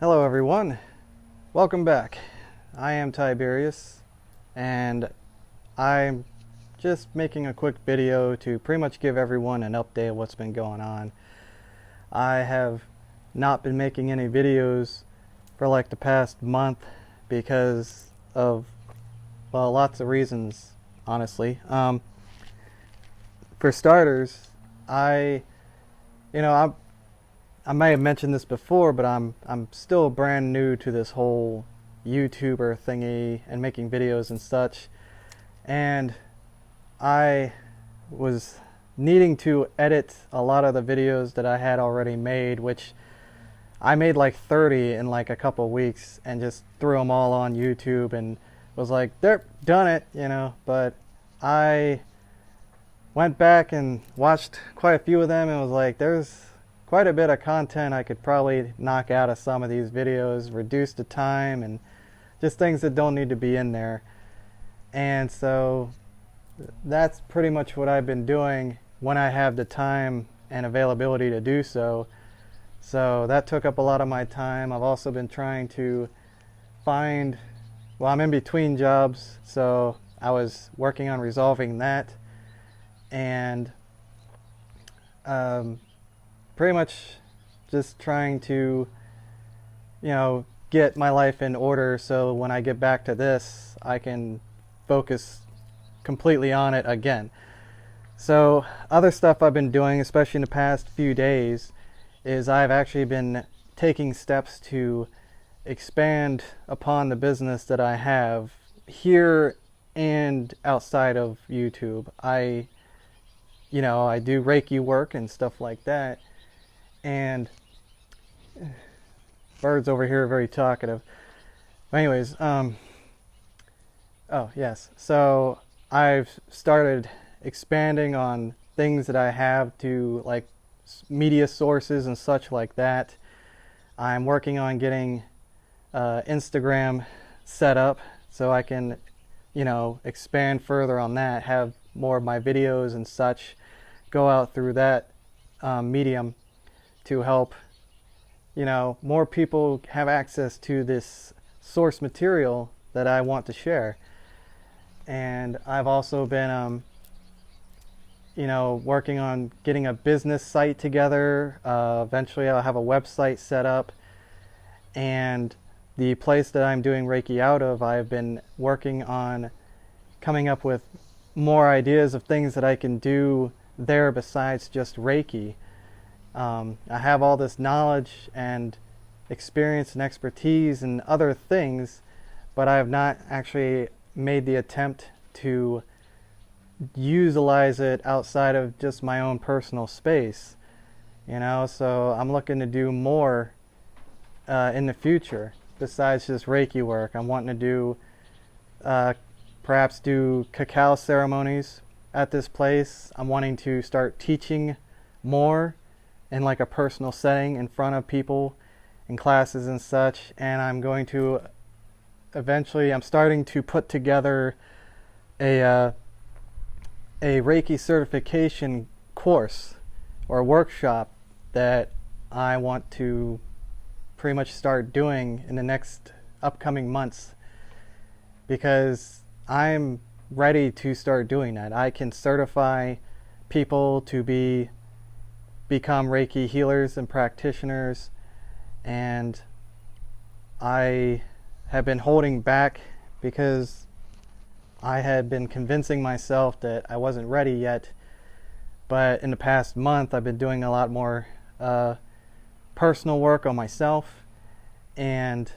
Hello everyone, welcome back. I am Tiberius and I'm just making a quick video to pretty much give everyone an update of what's been going on. I have not been making any videos for like the past month because of, well, lots of reasons, honestly. For starters, I may have mentioned this before, but I'm still brand new to this whole YouTuber thingy and making videos and such. And I was needing to edit a lot of the videos that I had already made, which I made like 30 in like a couple weeks and just threw them all on YouTube and was like, they're done it, but I went back and watched quite a few of them and was like, there's quite a bit of content I could probably knock out of some of these videos, reduce the time, and just things that don't need to be in there. And so that's pretty much what I've been doing when I have the time and availability to do so. So that took up a lot of my time. I've also been trying to find, well, I'm in between jobs, so I was working on resolving that. And pretty much just trying to, get my life in order so when I get back to this, I can focus completely on it again. So other stuff I've been doing, especially in the past few days, is I've actually been taking steps to expand upon the business that I have here and outside of YouTube. I do Reiki work and stuff like that. And birds over here are very talkative. Anyways, oh yes. So I've started expanding on things that I have to like media sources and such like that. I'm working on getting Instagram set up so I can, expand further on that, have more of my videos and such go out through that medium to help, more people have access to this source material that I want to share. And I've also been, working on getting a business site together. Eventually I'll have a website set up. And the place that I'm doing Reiki out of, I've been working on coming up with more ideas of things that I can do there besides just Reiki. I have all this knowledge and experience and expertise in other things, but I have not actually made the attempt to utilize it outside of just my own personal space. So I'm looking to do more in the future besides just Reiki work. I'm wanting to do perhaps do cacao ceremonies at this place. I'm wanting to start teaching more in like a personal setting in front of people in classes and such. And I'm going to eventually, I'm starting to put together a Reiki certification course or workshop that I want to pretty much start doing in the next upcoming months, because I'm ready to start doing that. I can certify people to become Reiki healers and practitioners, and I have been holding back because I had been convincing myself that I wasn't ready yet. But in the past month I've been doing a lot more personal work on myself, and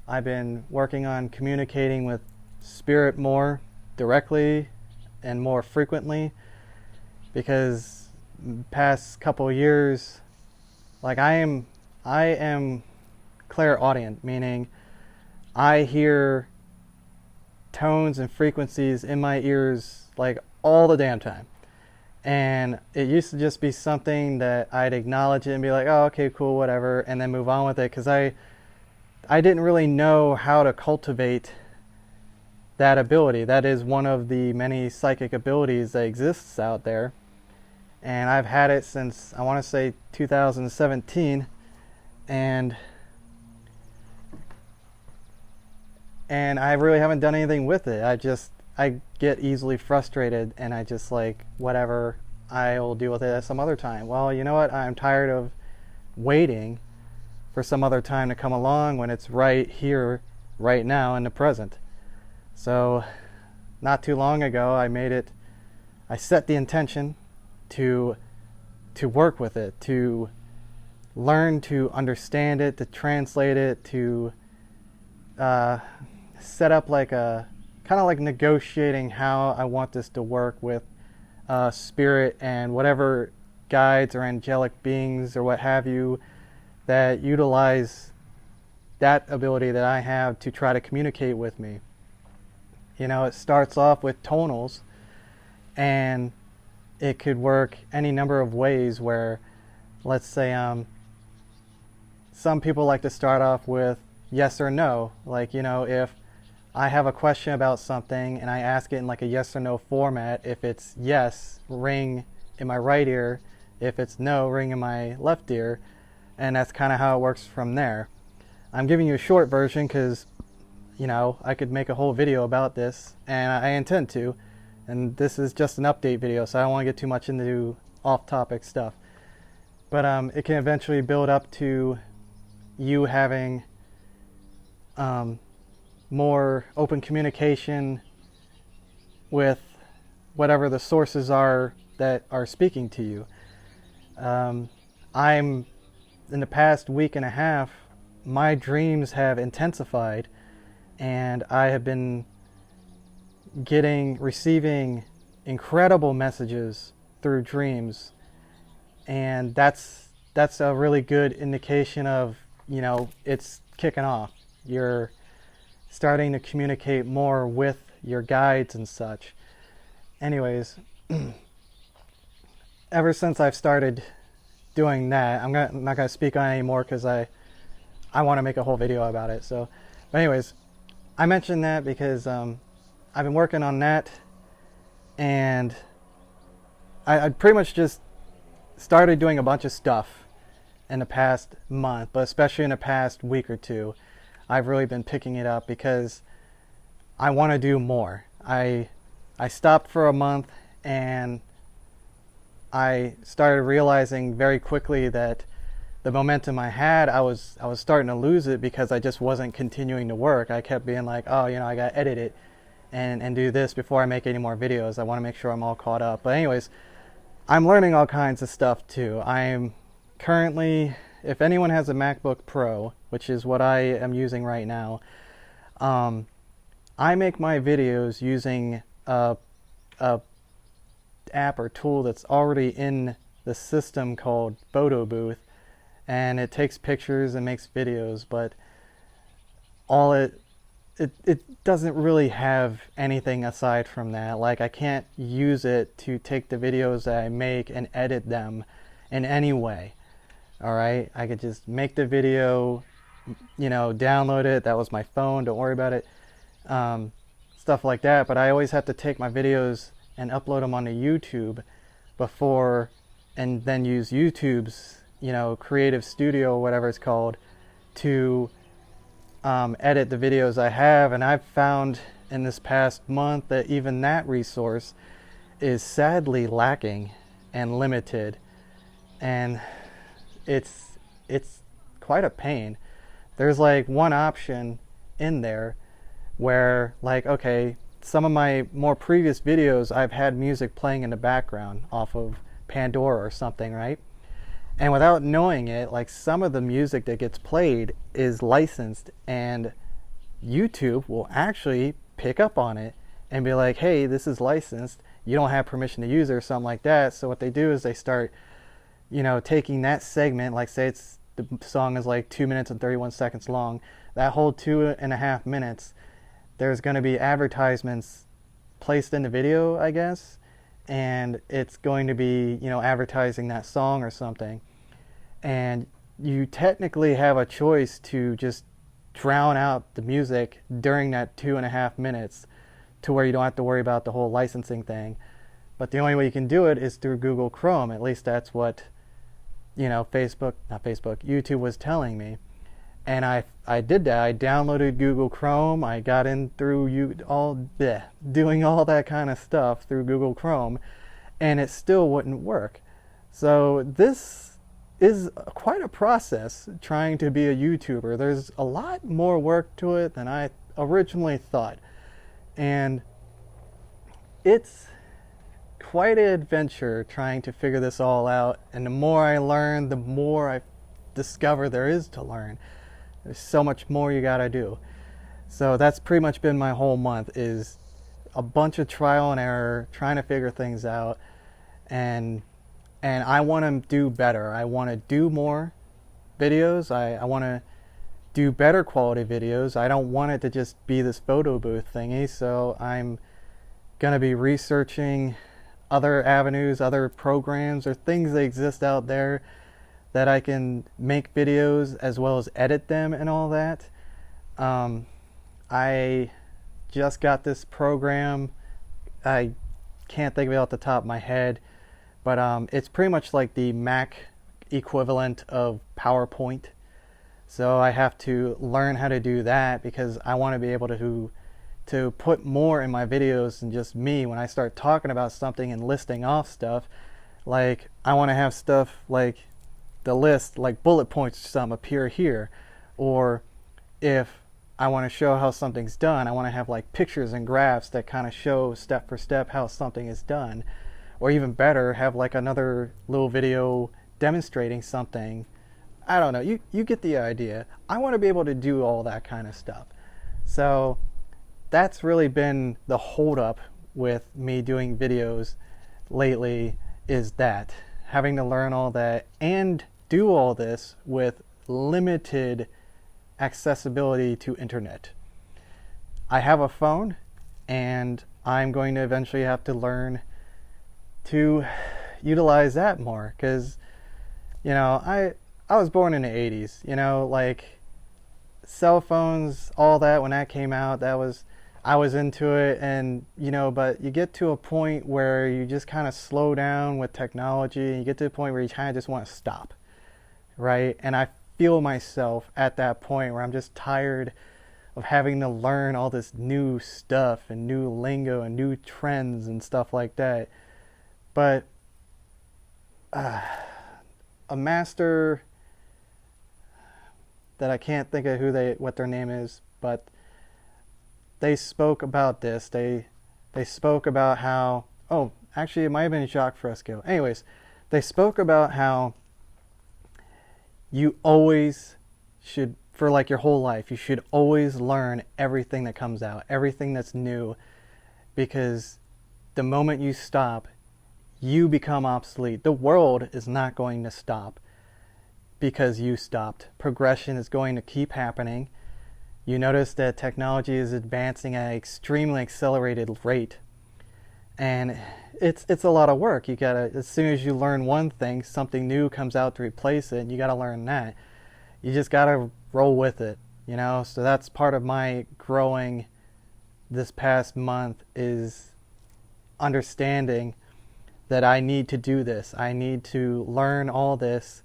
I've been working on communicating with spirit more directly and more frequently, because past couple of years, like I am clairaudient, meaning I hear tones and frequencies in my ears like all the damn time. And it used to just be something that I'd acknowledge it and be like, oh, okay, cool, whatever, and then move on with it, because I didn't really know how to cultivate that ability. That is one of the many psychic abilities that exists out there. And I've had it since, I want to say 2017, and and I really haven't done anything with it. I get easily frustrated, and I just like, whatever, I'll deal with it at some other time. Well, you know what? I'm tired of waiting for some other time to come along when it's right here, right now, in the present. So, not too long ago, I set the intention to work with it, to learn to understand it, to translate it, to set up like a kind of like negotiating how I want this to work with spirit and whatever guides or angelic beings or what have you that utilize that ability that I have to try to communicate with me. You know, it starts off with tonals, and it could work any number of ways where, let's say, some people like to start off with yes or no. Like, you know, if I have a question about something and I ask it in like a yes or no format, if it's yes, ring in my right ear. If it's no, ring in my left ear. And that's kind of how it works from there. I'm giving you a short version because, you know, I could make a whole video about this, and I intend to. And this is just an update video, so I don't want to get too much into off-topic stuff. But it can eventually build up to you having more open communication with whatever the sources are that are speaking to you. I'm, in the past week and a half, my dreams have intensified, and I have been receiving incredible messages through dreams, and that's a really good indication of, you know, it's kicking off. You're starting to communicate more with your guides and such. Anyways, ever since I've started doing that, I'm not going to speak on it anymore because I want to make a whole video about it. So, but anyways, I mentioned that because I've been working on that, and I pretty much just started doing a bunch of stuff in the past month, but especially in the past week or two, I've really been picking it up because I want to do more. I stopped for a month, and I started realizing very quickly that the momentum I had, I was starting to lose it because I just wasn't continuing to work. I kept being like, oh, you know, I got to edit it and do this before I make any more videos. I want to make sure I'm all caught up. But anyways, I'm learning all kinds of stuff too. I'm currently, if anyone has a MacBook Pro, which is what I am using right now, I make my videos using a app or tool that's already in the system called Photo Booth, and it takes pictures and makes videos, but all it doesn't really have anything aside from that. Like, I can't use it to take the videos that I make and edit them in any way. All right, I could just make the video, you know, download it. That was my phone, don't worry about it. Stuff like that. But I always have to take my videos and upload them onto YouTube before, and then use YouTube's, you know, Creative Studio, whatever it's called, to edit the videos I have. And I've found in this past month that even that resource is sadly lacking and limited, and it's quite a pain. There's like one option in there where, like, okay, some of my more previous videos I've had music playing in the background off of Pandora or something, right? And without knowing it, like, some of the music that gets played is licensed, and YouTube will actually pick up on it and be like, hey, this is licensed, you don't have permission to use it, or something like that. So what they do is they start, you know, taking that segment, like, say the song is like 2 minutes and 31 seconds long, that whole 2.5 minutes, there's going to be advertisements placed in the video, I guess, and it's going to be, you know, advertising that song or something. And you technically have a choice to just drown out the music during that 2.5 minutes to where you don't have to worry about the whole licensing thing. But the only way you can do it is through Google Chrome. At least that's what, you know, YouTube was telling me. And I did that. I downloaded Google Chrome. I got in through doing all that kind of stuff through Google Chrome, and it still wouldn't work. So this is quite a process trying to be a YouTuber. There's a lot more work to it than I originally thought. And it's quite an adventure trying to figure this all out. And the more I learn, the more I discover there is to learn. There's so much more you gotta do. So that's pretty much been my whole month, is a bunch of trial and error, trying to figure things out. And I want to do better. I want to do more videos. I want to do better quality videos. I don't want it to just be this photo booth thingy. So I'm going to be researching other avenues, other programs, or things that exist out there that I can make videos as well as edit them and all that. I just got this program. I can't think of it off the top of my head. But it's pretty much like the Mac equivalent of PowerPoint. So I have to learn how to do that because I want to be able to put more in my videos than just me when I start talking about something and listing off stuff. Like, I want to have stuff like the list, like bullet points or something, appear here. Or if I want to show how something's done, I want to have like pictures and graphs that kind of show step for step how something is done. Or even better, have like another little video demonstrating something. I don't know, you get the idea. I want to be able to do all that kind of stuff. So that's really been the holdup with me doing videos lately, is that having to learn all that and do all this with limited accessibility to internet. I have a phone, and I'm going to eventually have to learn to utilize that more, because I was born in the 80s, like cell phones, all that, when that came out, I was into it. And but you get to a point where you just kind of slow down with technology, and you get to a point where you kind of just want to stop, right? And I feel myself at that point where I'm just tired of having to learn all this new stuff and new lingo and new trends and stuff like that. But a master that I can't think of what their name is, but they spoke about this. They spoke about how, oh, actually it might have been Jacques Fresco. Anyways, they spoke about how you always should, for like your whole life, you should always learn everything that comes out, everything that's new, because the moment you stop, you become obsolete. The world is not going to stop because you stopped. Progression is going to keep happening. You notice that technology is advancing at an extremely accelerated rate. And it's a lot of work. You gotta, as soon as you learn one thing, something new comes out to replace it, and you gotta learn that. You just gotta roll with it, So that's part of my growing this past month, is understanding that I need to do this. I need to learn all this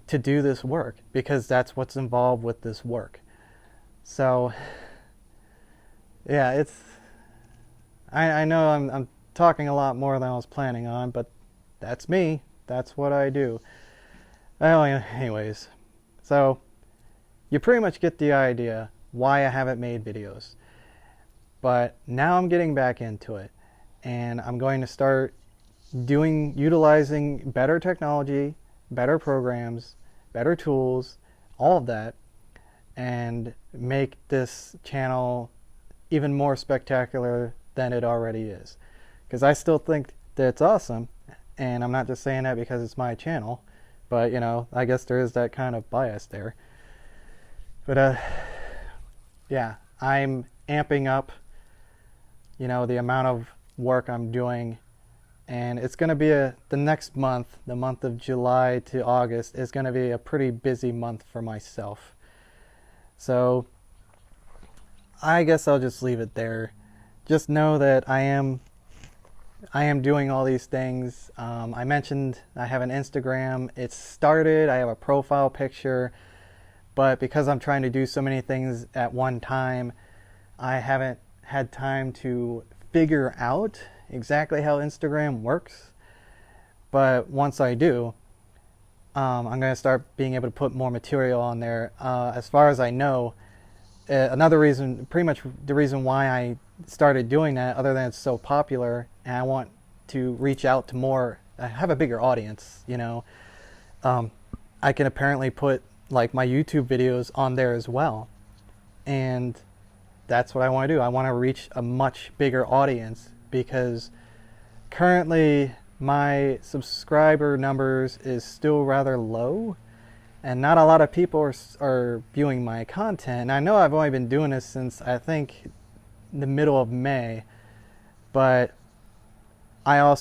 to do this work, because that's what's involved with this work. So, yeah, I know I'm talking a lot more than I was planning on, but that's me. That's what I do. Well, anyways, so you pretty much get the idea why I haven't made videos. But now I'm getting back into it, and I'm going to start utilizing better technology, better programs, better tools, all of that, and make this channel even more spectacular than it already is. Because I still think that it's awesome, and I'm not just saying that because it's my channel, but I guess there is that kind of bias there. But yeah, I'm amping up the amount of work I'm doing. And it's going to be the next month, the month of July to August, is going to be a pretty busy month for myself. So I guess I'll just leave it there. Just know that I am doing all these things. I mentioned I have an Instagram. It's started. I have a profile picture. but because I'm trying to do so many things at one time, I haven't had time to figure out exactly how Instagram works. But once I do, I'm going to start being able to put more material on there. As far as I know, another reason, pretty much the reason why I started doing that, other than it's so popular and I want to reach out to more, have a bigger audience, you know, I can apparently put like my YouTube videos on there as well. And that's what I want to do. I want to reach a much bigger audience, because currently my subscriber numbers is still rather low, and not a lot of people are viewing my content. And I know I've only been doing this since I think the middle of May, but I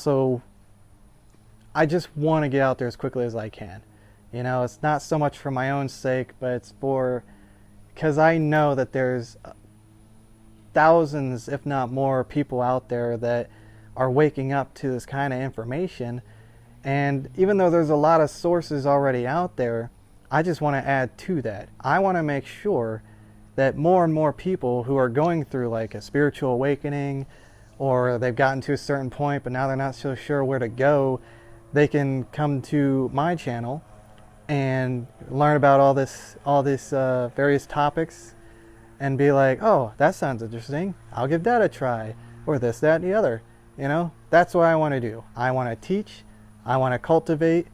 just want to get out there as quickly as I can. You know, it's not so much for my own sake, but it's because I know that there's thousands, if not more, people out there that are waking up to this kind of information. And even though there's a lot of sources already out there, I just want to add to that. I want to make sure that more and more people who are going through like a spiritual awakening, or they've gotten to a certain point but now they're not so sure where to go, they can come to my channel and learn about all this various topics and be like, oh, that sounds interesting, I'll give that a try, or this, that, and the other. You know, that's what I want to do. I want to teach, I want to cultivate,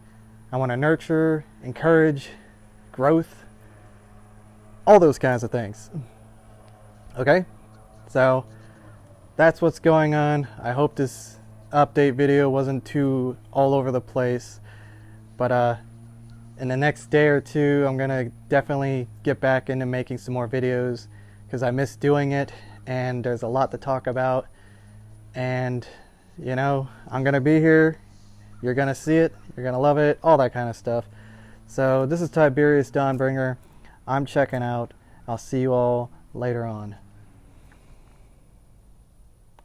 I want to nurture, encourage growth, all those kinds of things. Okay, so that's what's going on. I hope this update video wasn't too all over the place, but in the next day or two, I'm gonna definitely get back into making some more videos, because I miss doing it and there's a lot to talk about. And you know, I'm gonna be here, you're gonna see it, you're gonna love it, all that kind of stuff. So this is Tiberius Dawnbringer. I'm checking out. I'll see you all later on.